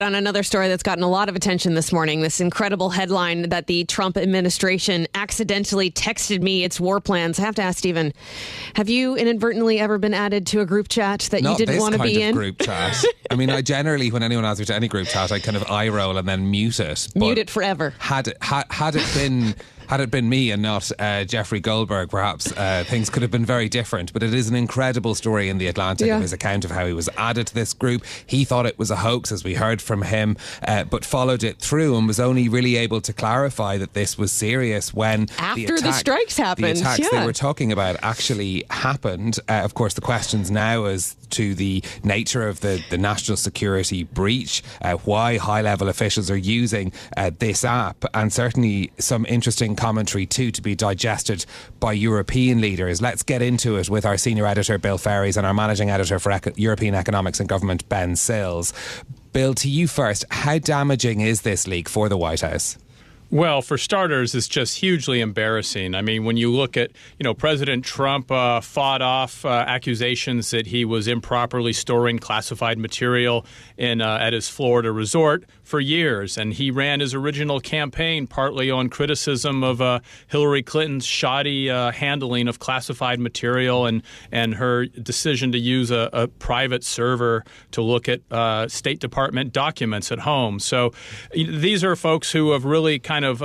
On another story that's gotten a lot of attention this morning, this incredible headline that the Trump administration accidentally texted me its war plans. I have to ask, Stephen, have you inadvertently ever been added to a group chat that you didn't want to be in? Not this kind of group chat. I mean, I generally, when anyone adds me to any group chat, I kind of eye roll and then mute it. Mute it forever. Had it been me and not Jeffrey Goldberg, perhaps things could have been very different. But it is an incredible story in The Atlantic of his account of how he was added to this group. He thought it was a hoax, as we heard from him, but followed it through and was only really able to clarify that this was serious when after the strikes happened. The attacks they were talking about actually happened. Of course, the questions now as to the nature of the national security breach, why high-level officials are using this app, and certainly some interesting commentary too to be digested by European leaders. Let's get into it with our senior editor Bill Faries and our managing editor for European Economics and Government Ben Sills. Bill, to you first, how damaging is this leak for the White House? Well, for starters, it's just hugely embarrassing. I mean, when you look at, President Trump fought off accusations that he was improperly storing classified material at his Florida resort for years. And he ran his original campaign partly on criticism of Hillary Clinton's shoddy handling of classified material and her decision to use a private server to look at State Department documents at home. So these are folks who have really kind of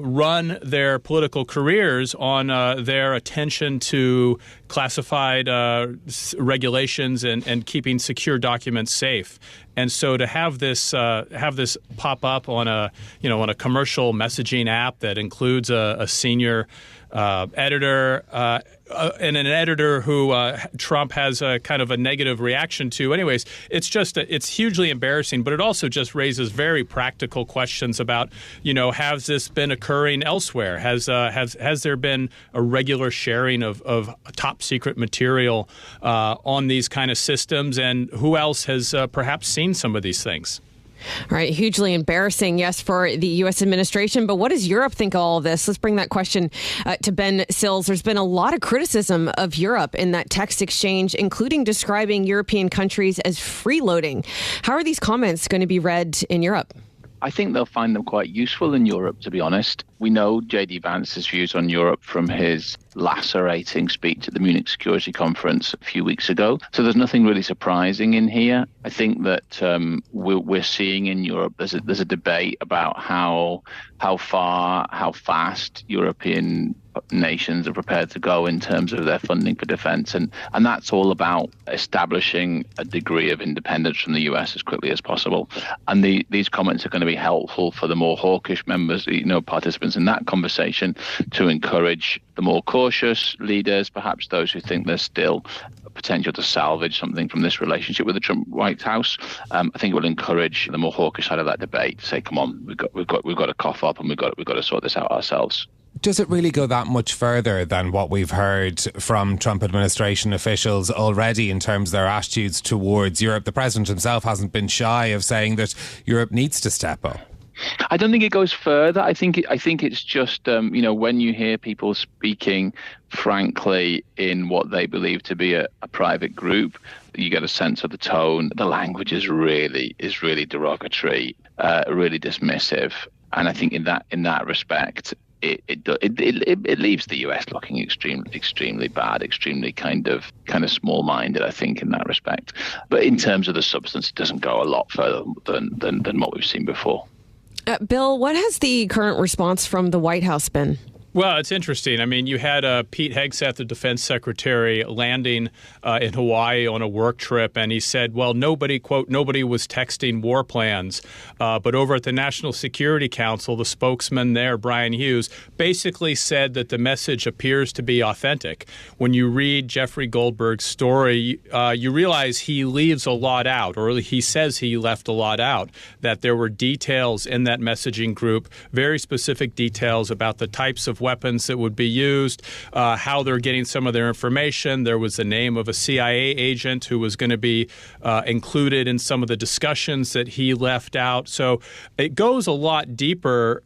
run their political careers on their attention to classified regulations and keeping secure documents safe. And so to have this pop up on a commercial messaging app that includes a senior editor and an editor who Trump has a kind of a negative reaction to. Anyways, it's hugely embarrassing, but it also just raises very practical questions about, has this been occurring elsewhere? Has there been a regular sharing of top secret material on these kind of systems? And who else has perhaps seen some of these things? All right, hugely embarrassing, yes, for the U.S. administration. But what does Europe think of all of this? Let's bring that question to Ben Sills. There's been a lot of criticism of Europe in that text exchange, including describing European countries as freeloading. How are these comments going to be read in Europe? I think they'll find them quite useful in Europe, to be honest. We know J.D. Vance's views on Europe from his lacerating speech at the Munich Security Conference a few weeks ago. So there's nothing really surprising in here. I think that we're seeing in Europe there's a debate about how far, how fast European nations are prepared to go in terms of their funding for defense. And that's all about establishing a degree of independence from the US as quickly as possible. And these comments are going to be helpful for the more hawkish members, participants in that conversation, to encourage the more cautious leaders, perhaps those who think there's still a potential to salvage something from this relationship with the Trump White House. I think it will encourage the more hawkish side of that debate to say, come on, we've got to cough up and we've got to sort this out ourselves. Does it really go that much further than what we've heard from Trump administration officials already in terms of their attitudes towards Europe? The president himself hasn't been shy of saying that Europe needs to step up. I don't think it goes further. I think it's just, when you hear people speaking frankly in what they believe to be a private group, you get a sense of the tone. The language is really derogatory, really dismissive. And I think in that respect, it leaves the US looking extremely bad, extremely kind of small-minded, I think, in that respect. But in terms of the substance, it doesn't go a lot further than what we've seen before. Bill, what has the current response from the White House been? Well, it's interesting. I mean, you had Pete Hegseth, the defense secretary, landing in Hawaii on a work trip, and he said, well, nobody was texting war plans. But over at the National Security Council, the spokesman there, Brian Hughes, basically said that the message appears to be authentic. When you read Jeffrey Goldberg's story, you realize he leaves a lot out, or he says he left a lot out, that there were details in that messaging group, very specific details about the types of weapons that would be used, how they're getting some of their information. There was the name of a CIA agent who was going to be included in some of the discussions that he left out. So it goes a lot deeper.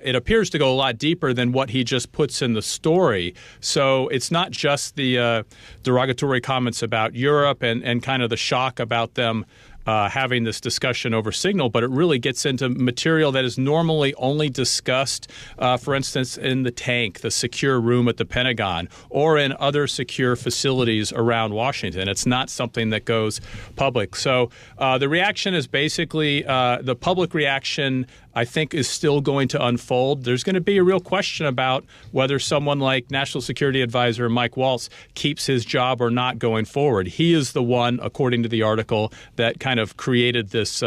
It appears to go a lot deeper than what he just puts in the story. So it's not just the derogatory comments about Europe and kind of the shock about them having this discussion over Signal, but it really gets into material that is normally only discussed, for instance, in the tank, the secure room at the Pentagon, or in other secure facilities around Washington. It's not something that goes public. So the reaction is basically the public reaction, I think, is still going to unfold. There's going to be a real question about whether someone like National Security Advisor Mike Waltz keeps his job or not going forward. He is the one, according to the article, that kind of created this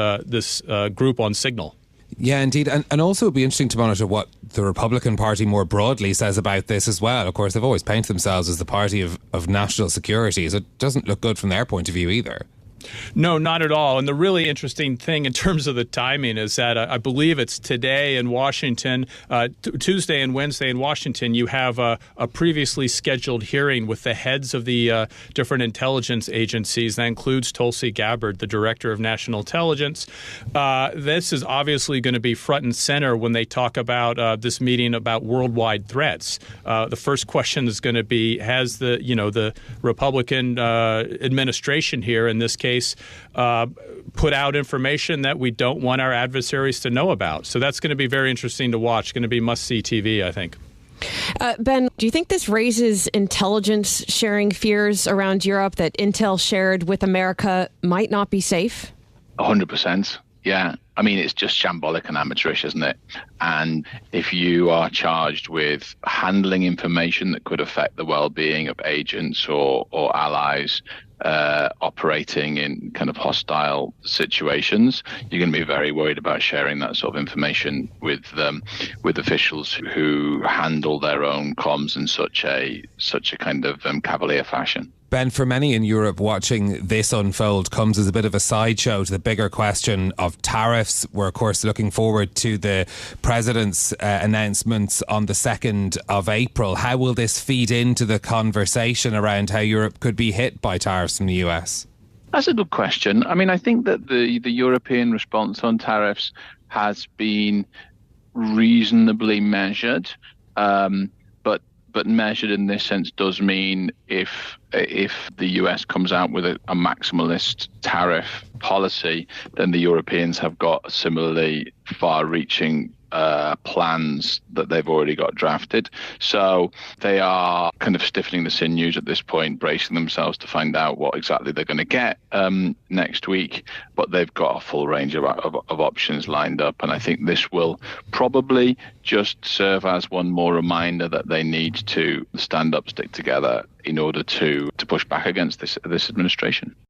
group on Signal. Yeah, indeed. And also it'd be interesting to monitor what the Republican Party more broadly says about this as well. Of course, they've always painted themselves as the party of national security, so it doesn't look good from their point of view either. No, not at all. And the really interesting thing in terms of the timing is that I believe it's today in Washington, Tuesday and Wednesday in Washington, you have a previously scheduled hearing with the heads of the different intelligence agencies. That includes Tulsi Gabbard, the Director of National Intelligence. This is obviously going to be front and center when they talk about this meeting about worldwide threats. The first question is going to be, has the Republican administration here, in this case, put out information that we don't want our adversaries to know about. So that's going to be very interesting to watch. Going to be must-see TV, I think. Ben, do you think this raises intelligence sharing fears around Europe that intel shared with America might not be safe? 100%. Yeah. I mean, it's just shambolic and amateurish, isn't it? And if you are charged with handling information that could affect the well-being of agents or allies operating in kind of hostile situations, you're going to be very worried about sharing that sort of information with officials who handle their own comms in such a kind of cavalier fashion. Ben, for many in Europe, watching this unfold comes as a bit of a sideshow to the bigger question of tariffs. We're, of course, looking forward to the President's announcements on the 2nd of April. How will this feed into the conversation around how Europe could be hit by tariffs from the US? That's a good question. I mean, I think that the European response on tariffs has been reasonably measured. But measured in this sense does mean if the US comes out with a maximalist tariff policy, then the Europeans have got similarly far-reaching plans that they've already got drafted. So they are kind of stiffening the sinews at this point, bracing themselves to find out what exactly they're going to get next week. But they've got a full range of options lined up. And I think this will probably just serve as one more reminder that they need to stand up, stick together in order to push back against this administration.